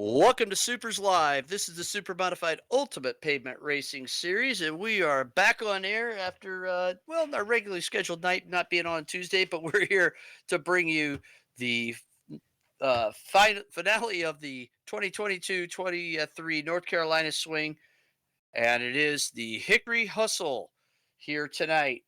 Welcome to Supers Live. This is the Super Modified Ultimate Pavement Racing Series, and we are back on air after, our regularly scheduled night not being on Tuesday, but we're here to bring you the finale of the 2022-23 North Carolina Swing, and it is the Hickory Hustle here tonight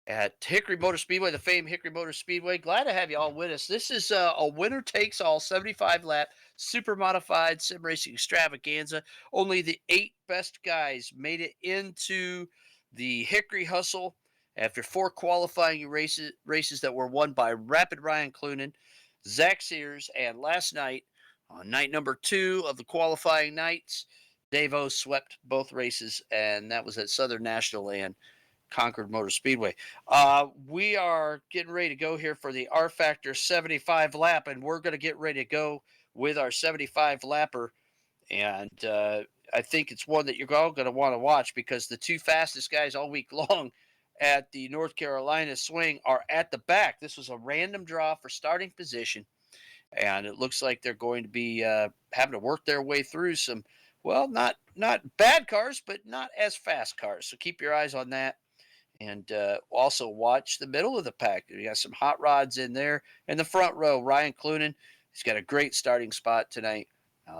at Hickory Motor Speedway, the famed Hickory Motor Speedway. Glad to have you all with us. This is a winner takes all 75 lap super modified sim racing extravaganza. Only the 8 best guys made it into the Hickory Hustle after 4 qualifying races that were won by Rapid Ryan Clunan, Zach Sears, and last night, on night number 2 of the qualifying nights, Davo swept both races, and that was at Southern National and Concord Motor Speedway. We are getting ready to go here for the rFactor 75 lap, and we're going to get ready to go with our 75 lapper. And I think it's one that you're all going to want to watch because the 2 fastest guys all week long at the North Carolina swing are at the back. This was a random draw for starting position, and it looks like they're going to be having to work their way through some, well, not bad cars, but not as fast cars. So keep your eyes on that. And also watch the middle of the pack. You got some hot rods in there. In the front row, Ryan Clunan. He's got a great starting spot tonight.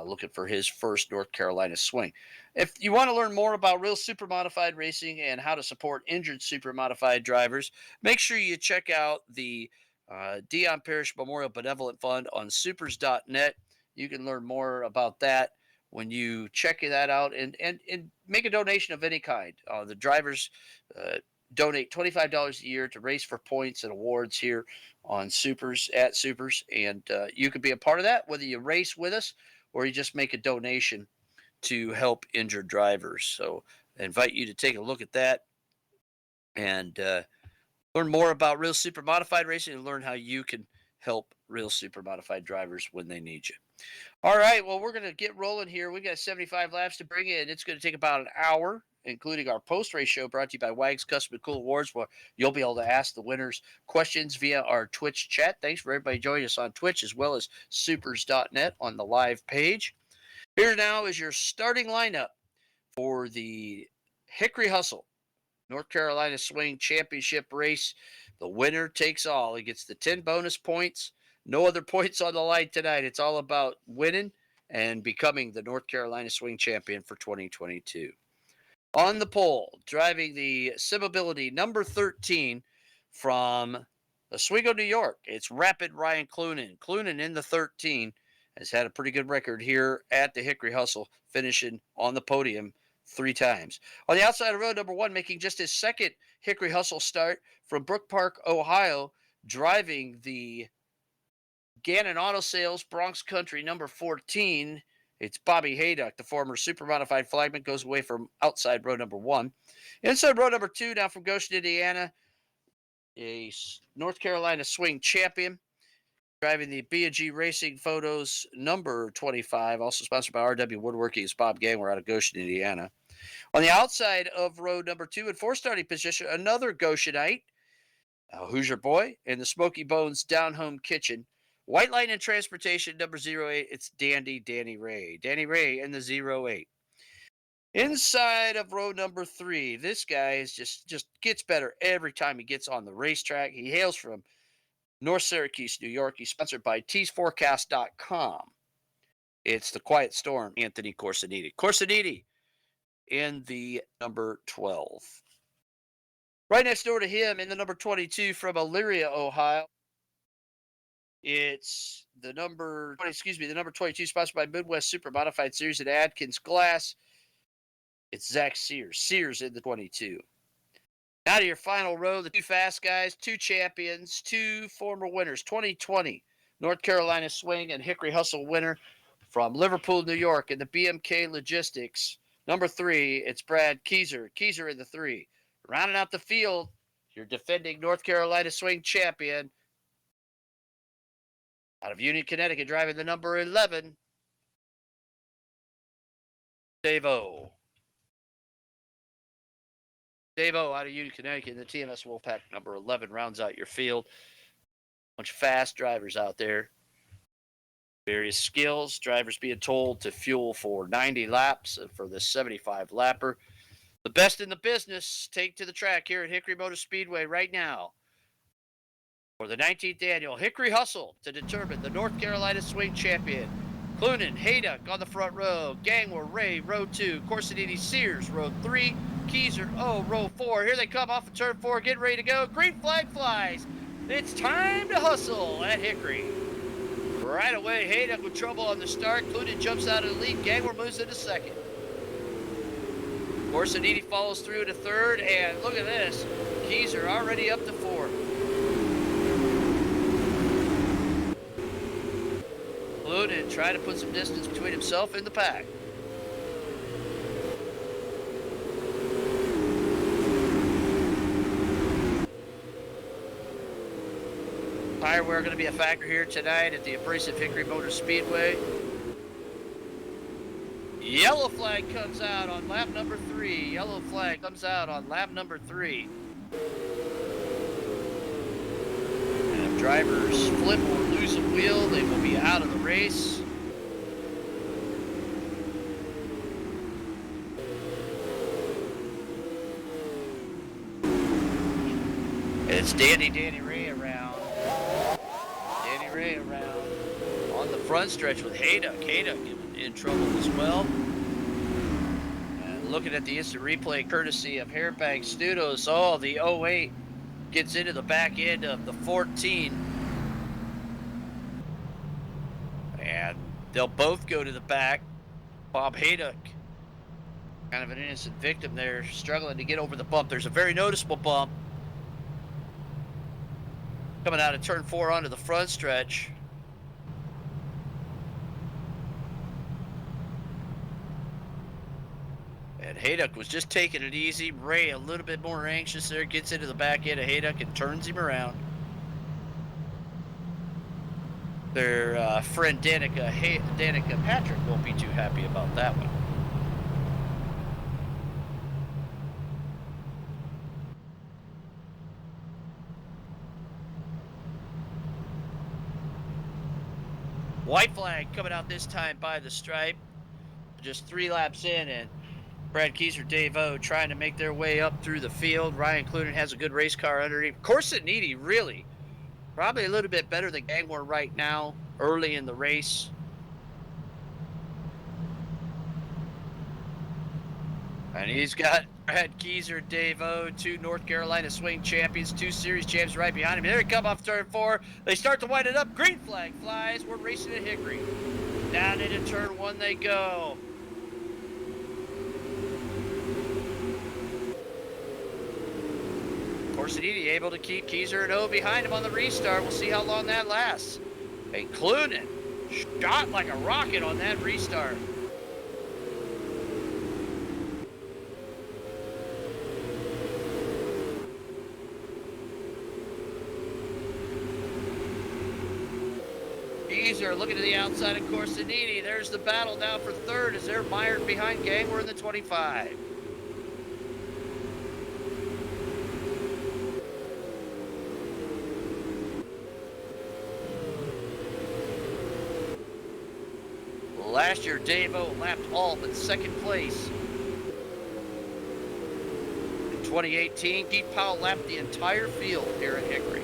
Looking for his first North Carolina swing. If you want to learn more about real super modified racing and how to support injured super modified drivers, make sure you check out the Dion Parrish Memorial Benevolent Fund on supers.net. You can learn more about that when you check that out and make a donation of any kind. The drivers uh, donate $25 a year to race for points and awards here on Supers at Supers. And you could be a part of that, whether you race with us or you just make a donation to help injured drivers. So I invite you to take a look at that and learn more about real super modified racing and learn how you can help real super modified drivers when they need you. All right. Well, we're going to get rolling here. We got 75 laps to bring in. It's going to take about an hour, including our post race show brought to you by Wags Custom and Cool Awards, where you'll be able to ask the winners questions via our Twitch chat. Thanks for everybody joining us on Twitch as well as supers.net on the live page. Here now is your starting lineup for the Hickory Hustle North Carolina Swing Championship race. The winner takes all. He gets the 10 bonus points. No other points on the line tonight. It's all about winning and becoming the North Carolina Swing Champion for 2022. On the pole, driving the Simability number 13 from Oswego, New York, it's Rapid Ryan Clunan. Clunan in the 13 has had a pretty good record here at the Hickory Hustle, finishing on the podium 3 times. On the outside of road, number 1, making just his second Hickory Hustle start from Brook Park, Ohio, driving the Gannon Auto Sales Bronx Country number 14. It's Bobby Hayduck, the former super modified flagman, goes away from outside row number 1. Inside row number 2, now from Goshen, Indiana, a North Carolina swing champion, driving the B&G Racing Photos number 25, also sponsored by RW Woodworking. It's Bob Gangwer out of Goshen, Indiana. On the outside of row number 2 in 4 starting position, another Goshenite, Hoosier Boy, in the Smoky Bones Down Home Kitchen. White Line and Transportation number 08. It's Danny Ray. Danny Ray in the 08. Inside of row number 3, this guy is just gets better every time he gets on the racetrack. He hails from North Syracuse, New York. He's sponsored by teesforecast.com. It's the Quiet Storm, Anthony Corsiniti. Corsiniti in the number 12. Right next door to him in the number 22 from Elyria, Ohio, it's the number 22, sponsored by Midwest Super Modified Series at Adkins Glass. It's Zach Sears. Sears in the 22. Now to your final row, the 2 fast guys, 2 champions, 2 former winners. 2020 North Carolina Swing and Hickory Hustle winner from Liverpool, New York in the BMK Logistics. Number 3, it's Brad Keyser. Keyser in the 3. Rounding out the field, your defending North Carolina Swing champion out of Union, Connecticut, driving the number 11, Davo. Davo out of Union, Connecticut, in the TMS Wolfpack number 11 rounds out your field. Bunch of fast drivers out there. Various skills, drivers being told to fuel for 90 laps for the 75 lapper. The best in the business take to the track here at Hickory Motor Speedway right now for the 19th annual Hickory Hustle to determine the North Carolina Swing Champion. Clunan, Hayduck on the front row, Gangwer, Ray, row 2, Corsiniti, Sears, row 3, Keyser, row 4. Here they come off of turn 4, getting ready to go. Green flag flies. It's time to hustle at Hickory. Right away, Hayduck with trouble on the start. Clunan jumps out of the lead. Gangwer moves into second. Corsiniti follows through to third, and look at this. Keyser already up to fourth. Clunan trying to put some distance between himself and the pack. Tire wear going to be a factor here tonight at the abrasive Hickory Motor Speedway. Yellow flag comes out on lap number 3. Yellow flag comes out on lap number 3. And if drivers flip or lose a wheel, they will be out of the race. And it's Danny Ray around. Danny Ray around on the front stretch with Hayduck. Hayduck in trouble as well. And looking at the instant replay courtesy of Hairbag Studios, the 08 gets into the back end of the 14. And they'll both go to the back. Bob Hayduck, kind of an innocent victim there, struggling to get over the bump. There's a very noticeable bump coming out of turn 4 onto the front stretch. And Hayduck was just taking it easy. Ray a little bit more anxious there, gets into the back end of Hayduck and turns him around. Their friend Danica Patrick won't be too happy about that one. White flag coming out this time by the stripe. Just 3 laps in, and Brad Keyser, Dave O trying to make their way up through the field. Ryan Clunan has a good race car underneath. Corsiniti really, probably a little bit better than Gangwer right now, early in the race. And he's got Brad Keyser, Dave O, 2 North Carolina Swing champions, 2 series champs right behind him. There he come off turn 4. They start to wind it up. Green flag flies. We're racing at Hickory. Down into turn 1 they go. Corsiniti able to keep Keyser and O behind him on the restart. We'll see how long that lasts. And Clunan shot like a rocket on that restart. Keyser looking to the outside of Corsiniti. There's the battle now for third as they're mired behind Gangwer in the 25. Last year, Dave O lapped all but second place. In 2018, Keith Powell lapped the entire field here at Hickory.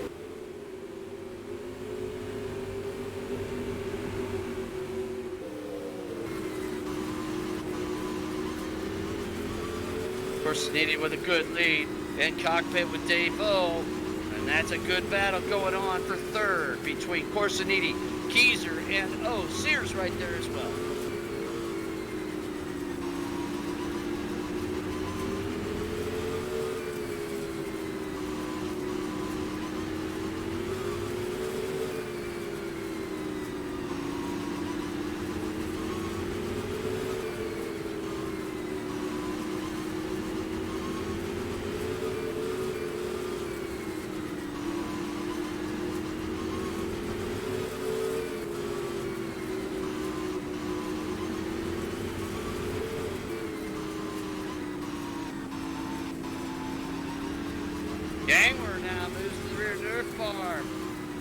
Corsiniti with a good lead in cockpit with Dave O. And that's a good battle going on for third between Corsiniti, Keyser, and O. Sears right there as well.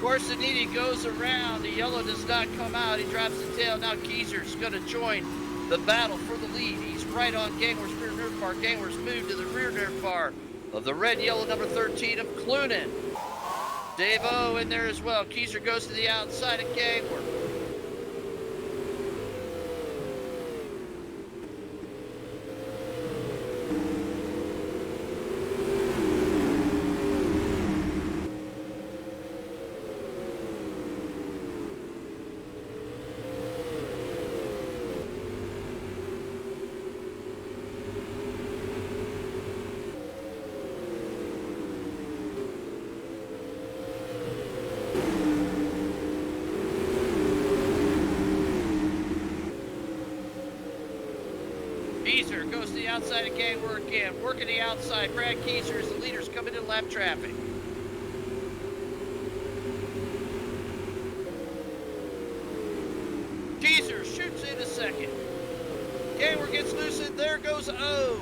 Corsinini goes around. The yellow does not come out. He drops the tail. Now Keyser's going to join the battle for the lead. He's right on Gangler's rear nerd bar. Gangler's moved to the rear nerd bar of the red and yellow number 13 of Clunan. Dave O in there as well. Keyser goes to the outside of Gangler. Keyser goes to the outside of Gangler again, working the outside. Brad Keyser is the leader's coming in lap traffic. Keyser shoots in a second. Gangler gets loose and there goes O.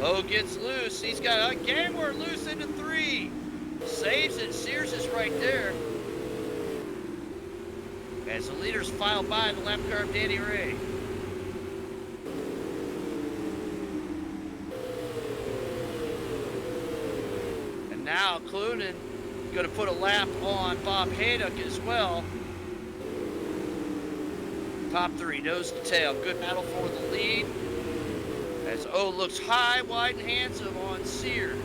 O gets loose. He's got a Gangler loose into 3. Saves it. Sears is right there. As the leaders file by the lap car of Danny Ray. And now Clunan going to put a lap on Bob Haydock as well. Top 3, nose to tail. Good battle for the lead. As O looks high, wide, and handsome on Sears.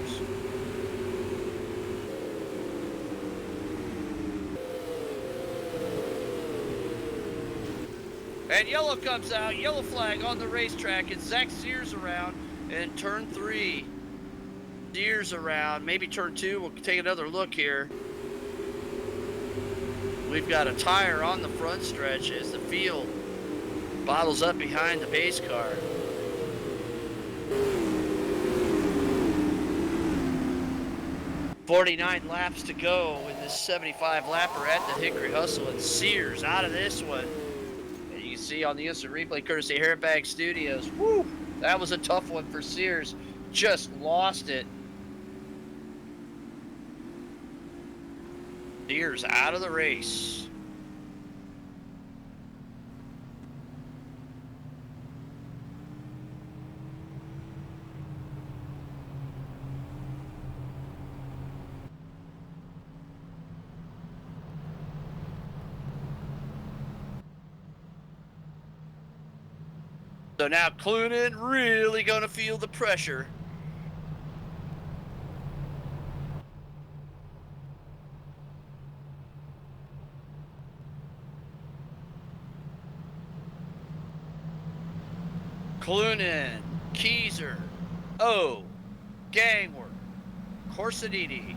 And yellow comes out, yellow flag on the racetrack, and Zach Sears around in turn 3. Sears around, maybe turn 2, we'll take another look here. We've got a tire on the front stretch as the field bottles up behind the base car. "49 laps to go in this 75 lapper at the Hickory Hustle, and Sears out of this one. And you can see on the instant replay courtesy Hairbag Studios, whoo, that was a tough one for Sears. Just lost it. Sears out of the race. So now Clunan really going to feel the pressure. Clunan, Keyser, O, Gangler, Corsinini.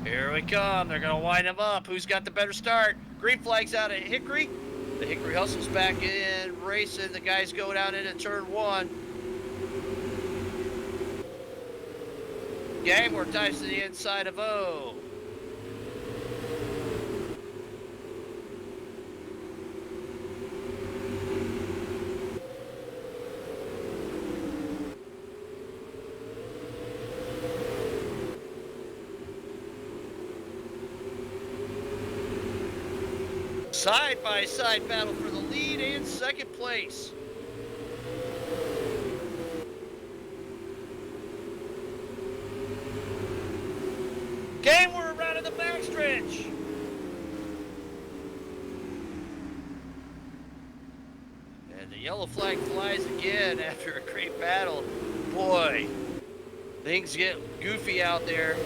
Here we come. They're going to wind them up. Who's got the better start? Green flag's out at Hickory. The Hickory Hustle's back in racing. The guys go down into turn 1. Gangler dives to the inside of O. Side-by-side battle for the lead and second place. Gangler around in the backstretch. And the yellow flag flies again after a great battle. Boy, things get goofy out there.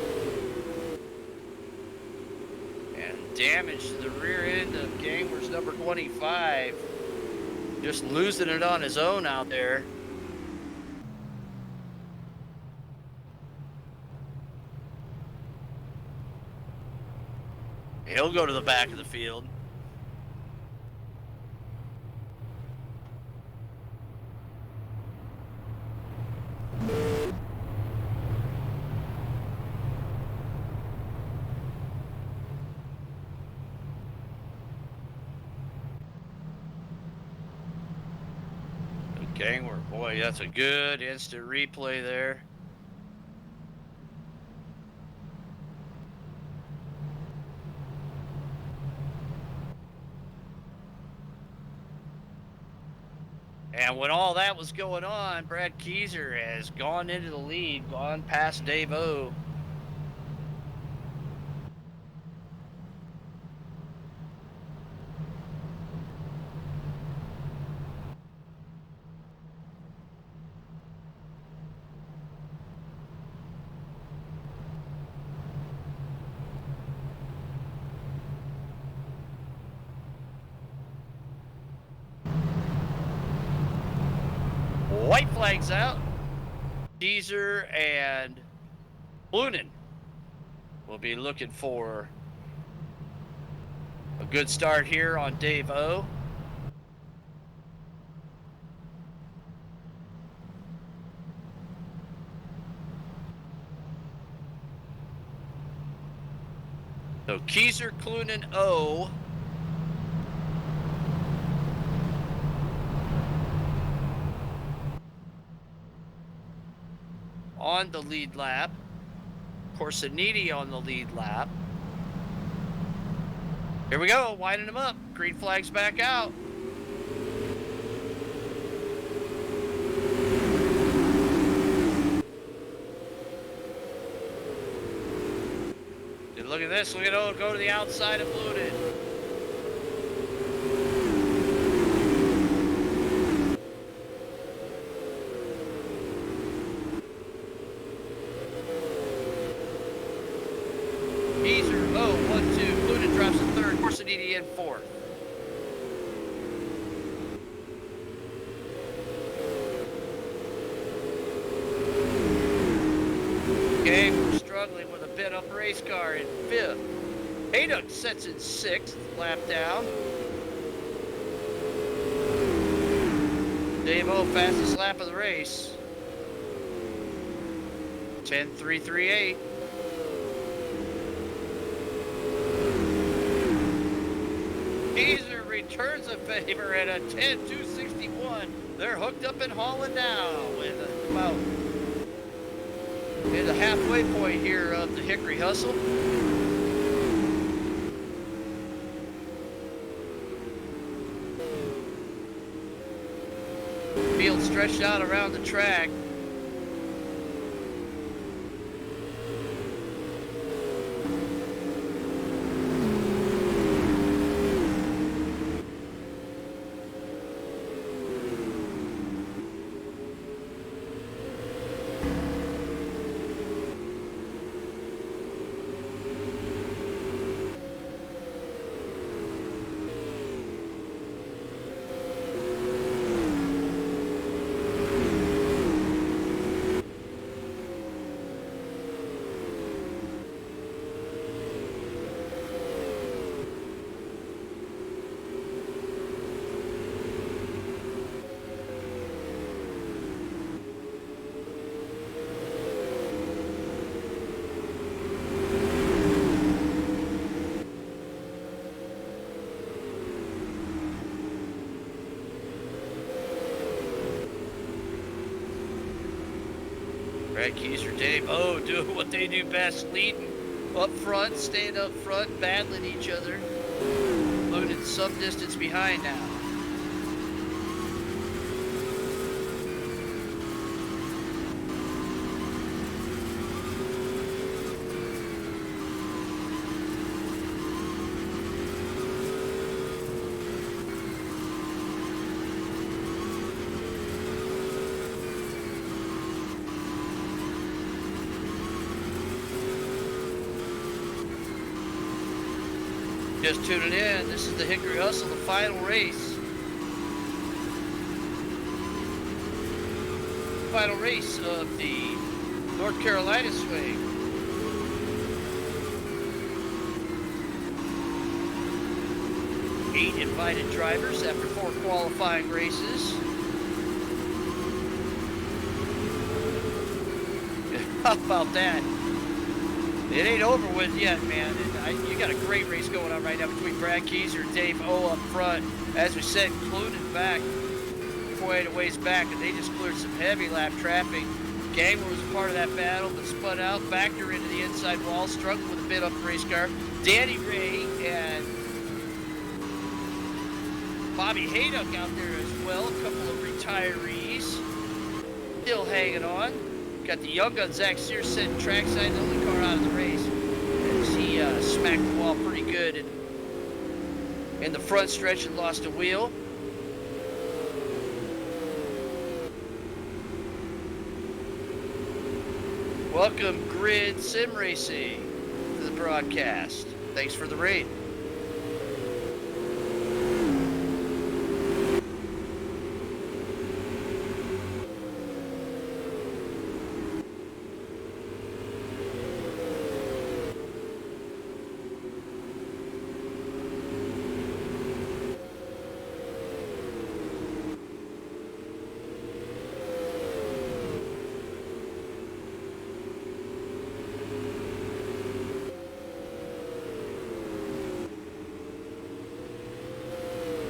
Damage to the rear end of Gangler's number 25. Just losing it on his own out there. He'll go to the back of the field. Gangler, boy, that's a good instant replay there. And when all that was going on, Brad Keyser has gone into the lead, gone past Dave O. White flags out. Keyser and Blunin will be looking for a good start here on Dave O. So Keyser, Clunin, O. On the lead lap. Corsiniti on the lead lap. Here we go, winding them up. Green flag's back out. And look at this, look at O go to the outside of Blunin. Keyser, O, 1-2. Blunin drops to third. Corsiniti in fourth. Okay, we're struggling with a bit up race car in fifth. Haydock sets in sixth, lap down. Dave O, fastest lap of the race. 10.338. Keyser returns a favor at a 10.261. They're hooked up in Holland now with about in the halfway point here of the Hickory Hustle. Field stretched out around the track. Brad Keyser, Dave O doing what they do best, leading up front, staying up front, battling each other. Loaded some distance behind now. Just tuning in, this is the Hickory Hustle, the final race. Final race of the North Carolina swing. Eight invited drivers after 4 qualifying races. How about that? It ain't over with yet, man. You got a great race going on right now between Brad Keyser and Dave O up front. As we said, Clunin back quite a ways back, and they just cleared some heavy lap traffic. Gangler was a part of that battle, but spun out, Factor into the inside wall, struggled with a bit up the race car. Danny Ray and Bobby Haydock out there as well, a couple of retirees still hanging on. Got the young gun Zach Sears sitting trackside, the only car out of the race, as he smacked the wall pretty good in the front stretch and lost a wheel. Welcome, Grid Sim Racing, to the broadcast. Thanks for the raid.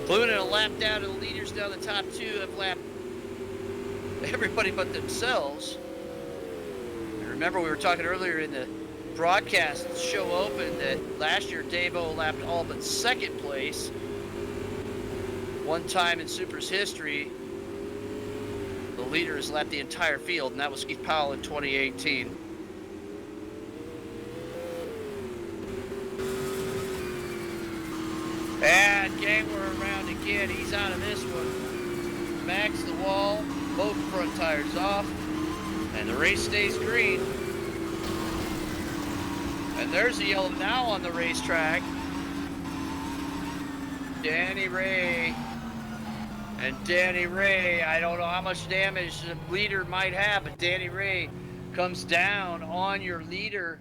Including a lap down to the leaders down the top two have lapped everybody but themselves. And remember, we were talking earlier in the broadcast show open that last year Dave-O lapped all but second place. One time in SUPRS history, the leader has lapped the entire field, and that was Keith Powell in 2018. And Gangler around again. He's out of this one. Max the wall. Both front tires off. And the race stays green. And there's the yellow now on the racetrack. Danny Ray. And Danny Ray, I don't know how much damage the leader might have, but Danny Ray comes down on your leader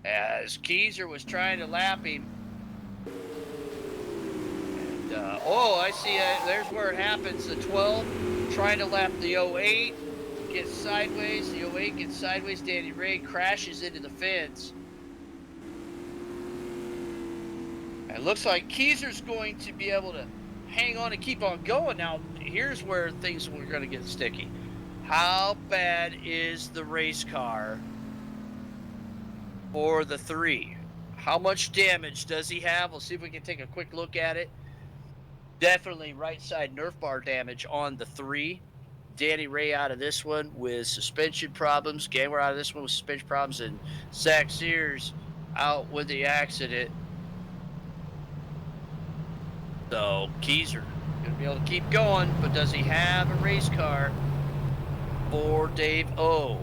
as Keyser was trying to lap him. Oh, I see it. There's where it happens. The 12 trying to lap the 08, gets sideways. The 08 gets sideways. Danny Ray crashes into the fence. And it looks like Keyser's going to be able to hang on and keep on going. Now, here's where things are going to get sticky. How bad is the race car for the 3? How much damage does he have? We'll see if we can take a quick look at it. Definitely right side Nerf bar damage on the 3. Danny Ray out of this one with suspension problems. Gangler out of this one with suspension problems. And Zach Sears out with the accident. So Keyser going to be able to keep going, but does he have a race car for Dave-O?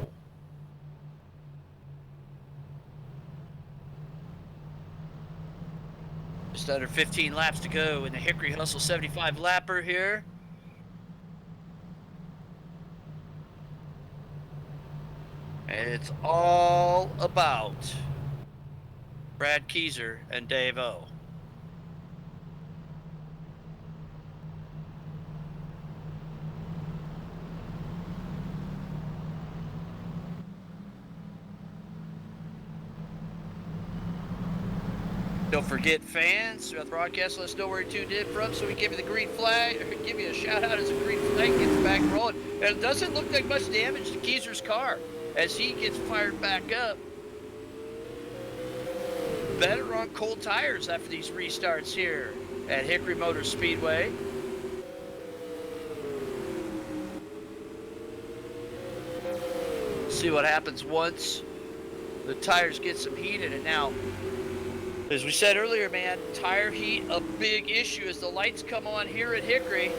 Just under 15 laps to go in the Hickory Hustle 75 lapper here. And it's all about Brad Keyser and Dave-O. Don't forget, fans, throughout the broadcast, let us know where you tuned in from so we give you the green flag, or give you a shout out as the green flag gets back rolling. And it doesn't look like much damage to Keyser's car as he gets fired back up. Better on cold tires after these restarts here at Hickory Motor Speedway. See what happens once the tires get some heat in it. Now, as we said earlier, man, tire heat, a big issue as the lights come on here at Hickory.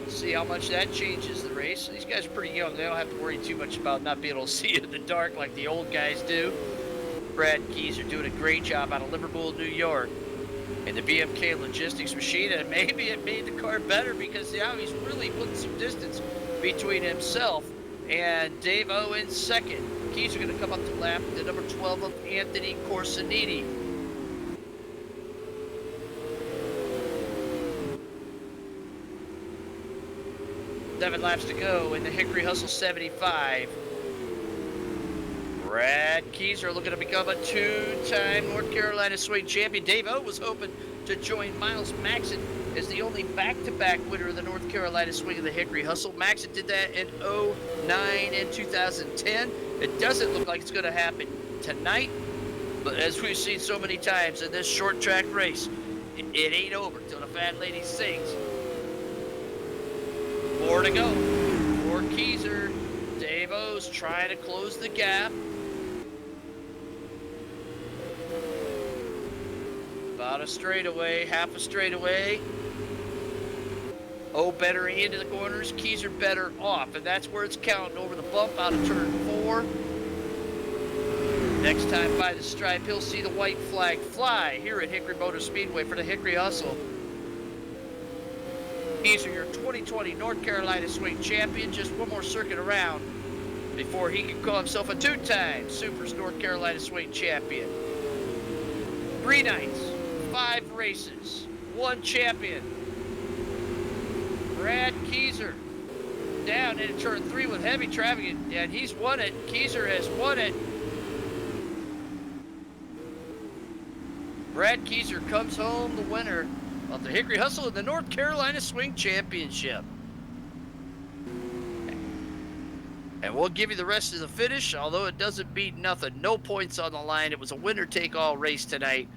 Let's see how much that changes the race. These guys are pretty young. They don't have to worry too much about not being able to see in the dark like the old guys do. Brad Keyser doing a great job out of Liverpool, New York, in the BMK logistics machine, and maybe it made the car better because now he's really putting some distance between himself and Dave-O in second. Keyser going to come up to lap the number 12 of Anthony Corsinini. Seven laps to go in the Hickory Hustle 75. Brad Keyser looking to become a two-time North Carolina swing champion. Dave O was hoping to join Miles Maxon as the only back-to-back winner of the North Carolina swing of the Hickory Hustle. Maxon did that in 09 and 2010. It doesn't look like it's going to happen tonight, but as we've seen so many times in this short track race, it ain't over till the fat lady sings. 4 to go for Keyser. Dave O's trying to close the gap. About a straightaway, half a straightaway. O better into the corners, Keyser better off, and that's where it's counting over the bump out of turn 4. Next time by the stripe, he'll see the white flag fly here at Hickory Motor Speedway for the Hickory Hustle. Keyser, your 2020 North Carolina swing champion, just one more circuit around before he can call himself a two-time SUPRS North Carolina swing champion. 3 nights, 5 races, 1 champion. Brad Keyser down into turn 3 with heavy traffic, and he's won it. Keyser has won it. Brad Keyser comes home the winner of the Hickory Hustle and the North Carolina Swing Championship. And we'll give you the rest of the finish, although it doesn't beat nothing. No points on the line. It was a winner-take-all race tonight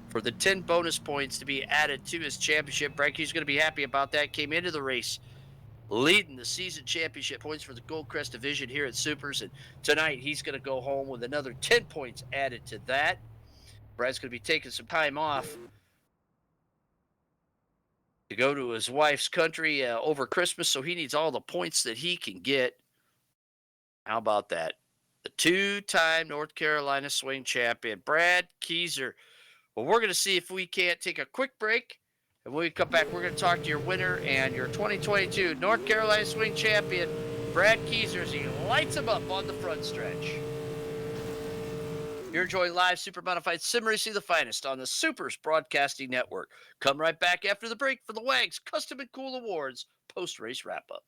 for the 10 bonus points to be added to his championship. Brad Keyser's going to be happy about that. Came into the race leading the season championship points for the Goldcrest division here at SUPRS. And tonight he's going to go home with another 10 points added to that. Brad's going to be taking some time off to go to his wife's country over Christmas, so he needs all the points that he can get. How about that? The two-time North Carolina swing champion, Brad Keyser. Well, we're going to see if we can't take a quick break. And when we come back, we're going to talk to your winner and your 2022 North Carolina swing champion, Brad Keyser, as he lights him up on the front stretch. You're enjoying live Supermodified Sim Racing, the finest on the SUPRS Broadcasting Network. Come right back after the break for the WAGS Custom and Cool Awards post-race wrap-up.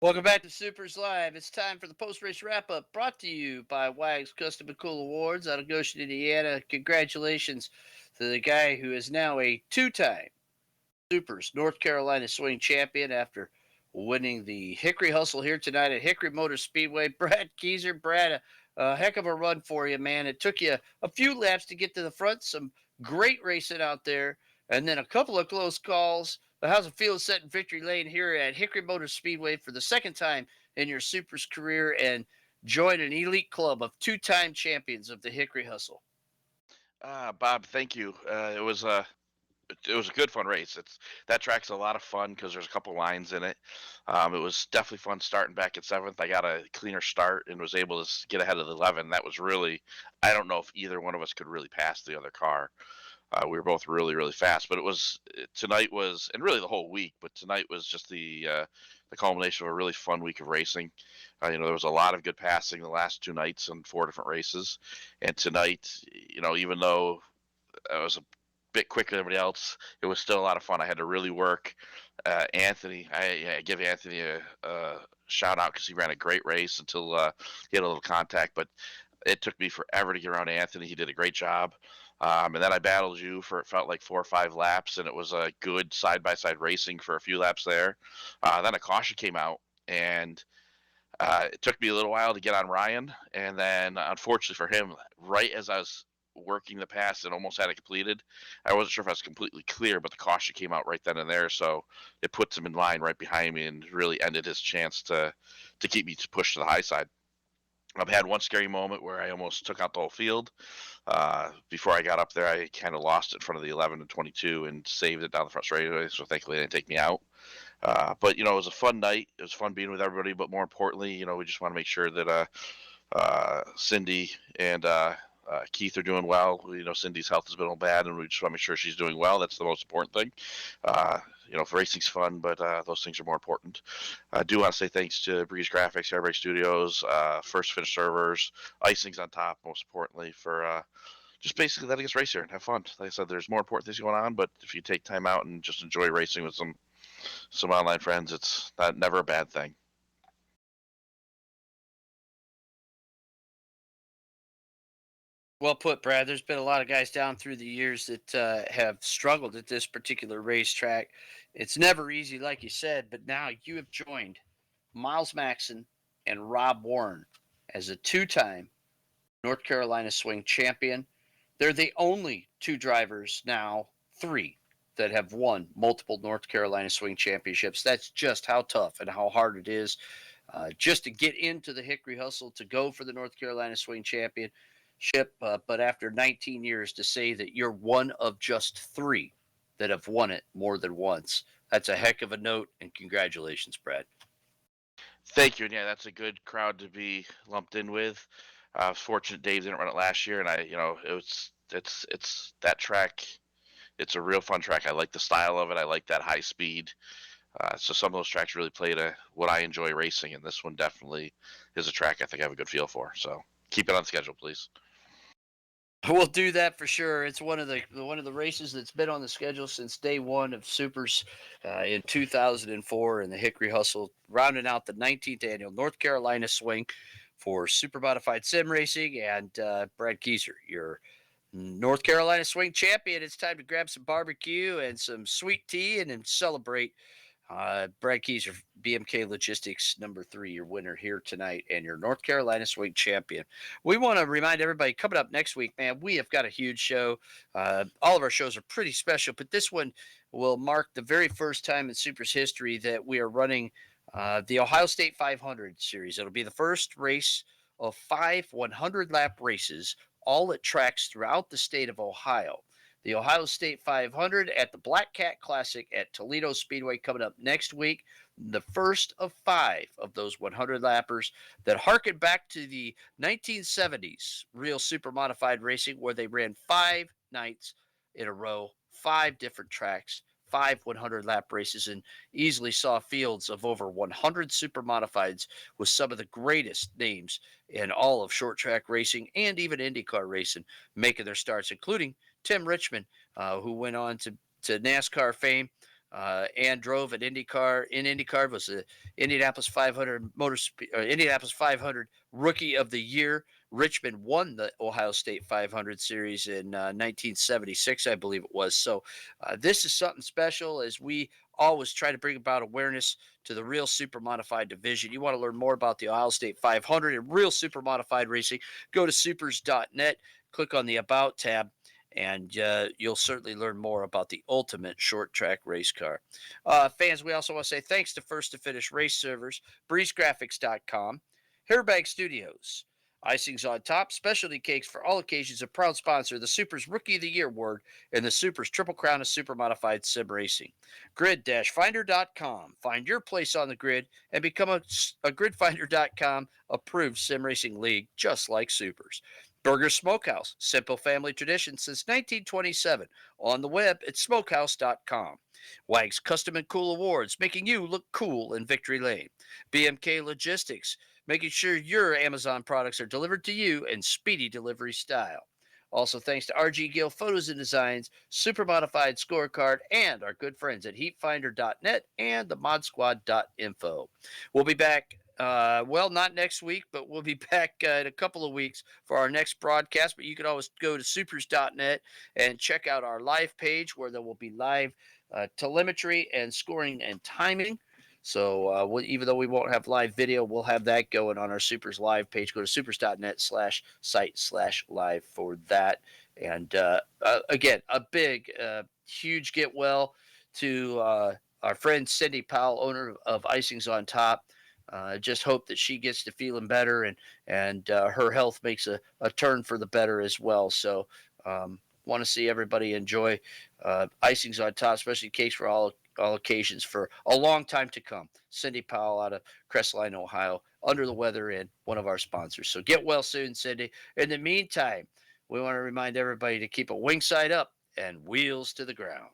Welcome back to SUPRS Live. It's time for the post-race wrap-up, brought to you by WAGS Custom and Cool Awards out of Goshen, Indiana. Congratulations to the guy who is now a 2-time SUPRS North Carolina swing champion after winning the Hickory Hustle here tonight at Hickory Motor Speedway. Brad Keyser. Brad, a heck of a run for you, man. It took you a few laps to get to the front, some great racing out there, and then a couple of close calls. But how's it feel setting victory lane here at Hickory Motor Speedway for the second time in your SUPRS career and join an elite club of 2-time champions of the Hickory Hustle? Bob, thank you. It was a good fun race. That track's a lot of fun because there's a couple lines in it. It was definitely fun starting back at 7th. I got a cleaner start and was able to get ahead of the 11. That was really, I don't know if either one of us could really pass the other car. We were both really, really fast, but tonight was, and really the whole week, but tonight was just the culmination of a really fun week of racing. There was a lot of good passing the last 2 nights in 4 different races, and tonight, even though I was a bit quicker than everybody else, it was still a lot of fun. I had to really work. Anthony, I give Anthony a shout out because he ran a great race until he had a little contact, but it took me forever to get around to Anthony. He did a great job. And then I battled you for, it felt like 4 or 5 laps, and it was a good side-by-side racing for a few laps there. Then a caution came out, and it took me a little while to get on Ryan. And then, unfortunately for him, right as I was working the pass and almost had it completed, I wasn't sure if I was completely clear, but the caution came out right then and there. So it puts him in line right behind me and really ended his chance to keep me pushed to the high side. I've had one scary moment where I almost took out the whole field. Before I got up there, I kind of lost it in front of the 11 and 22 and saved it down the front straightaway, so thankfully they didn't take me out. But, it was a fun night. It was fun being with everybody, but more importantly, we just want to make sure that Cindy and Keith are doing well. Cindy's health has been all bad, and we just want to make sure she's doing well. That's the most important thing. Racing's fun, but those things are more important. I do want to say thanks to Breeze Graphics, Airbag Studios, First Finish Servers, Icing's on top, most importantly, for just basically letting us race here and have fun. Like I said, there's more important things going on, but if you take time out and just enjoy racing with some online friends, it's not never a bad thing. Well put, Brad. There's been a lot of guys down through the years that have struggled at this particular racetrack. It's never easy, like you said, but now you have joined Miles Maxon and Rob Warren as a two-time North Carolina Swing champion. They're the only two drivers now, three, that have won multiple North Carolina Swing championships. That's just how tough and how hard it is just to get into the Hickory Hustle to go for the North Carolina Swing Championship. But after 19 years, to say that you're one of just three that have won it more than once, that's a heck of a note. And congratulations, Brad. Thank you. And yeah, that's a good crowd to be lumped in with. Fortunate Dave didn't run it last year, and it's that track. It's a real fun track. I like the style of it. I like that high speed. So some of those tracks really play to what I enjoy racing, and this one definitely is a track I think I have a good feel for. So keep it on schedule, please. We'll do that for sure. It's one of the races that's been on the schedule since day one of Supers in 2004, and the Hickory Hustle rounding out the 19th annual North Carolina Swing for super modified sim racing. And Brad Keyser, your North Carolina Swing champion. It's time to grab some barbecue and some sweet tea and then celebrate. Brad Keyser, BMK Logistics, #3, your winner here tonight, and your North Carolina Swing champion. We want to remind everybody coming up next week, man, we have got a huge show. All of our shows are pretty special, but this one will mark the very first time in Super's history that we are running the Ohio State 500 series. It'll be the first race of 5 100 lap races, all at tracks throughout the state of Ohio. The Ohio State 500 at the Black Cat Classic at Toledo Speedway coming up next week. The first of 5 of those 100 lappers that harken back to the 1970s real super modified racing, where they ran 5 nights in a row, 5 different tracks, 5 100 lap races, and easily saw fields of over 100 super modifieds with some of the greatest names in all of short track racing and even IndyCar racing making their starts, including Tim Richmond, who went on to NASCAR fame and drove at IndyCar. In IndyCar was the Indianapolis 500 Indianapolis 500 Rookie of the Year. Richmond won the Ohio State 500 series in 1976, I believe it was. So this is something special, as we always try to bring about awareness to the real super modified division. You want to learn more about the Ohio State 500 and real super modified racing, go to supers.net, click on the About tab, and you'll certainly learn more about the ultimate short track race car. Fans, we also want to say thanks to First to Finish Race Servers, BreezeGraphics.com, Hairbag Studios, Icings on Top, specialty cakes for all occasions, a proud sponsor of the Supers Rookie of the Year Award and the Supers Triple Crown of Super Modified Sim Racing. Grid-Finder.com. Find your place on the grid and become a GridFinder.com approved sim racing league, just like Supers. Burger Smokehouse, simple family tradition since 1927. On the web at smokehouse.com. Wags Custom and Cool Awards, making you look cool in Victory Lane. BMK Logistics, making sure your Amazon products are delivered to you in speedy delivery style. Also, thanks to RG Gill Photos and Designs, Super Modified Scorecard, and our good friends at heatfinder.net and the modsquad.info. We'll be back, well, not next week, but we'll be back in a couple of weeks for our next broadcast. But you can always go to supers.net and check out our live page, where there will be live telemetry and scoring and timing. So even though we won't have live video, we'll have that going on our Supers live page. Go to supers.net/site/live for that. And again, a big, huge get well to our friend Cindy Powell, owner of Icings on Top. Just hope that she gets to feeling better, and her health makes a turn for the better as well. So want to see everybody enjoy Icings on Top, especially cakes for all occasions for a long time to come. Cindy Powell out of Crestline, Ohio, under the weather, and one of our sponsors. So get well soon, Cindy. In the meantime, we want to remind everybody to keep a wing side up and wheels to the ground.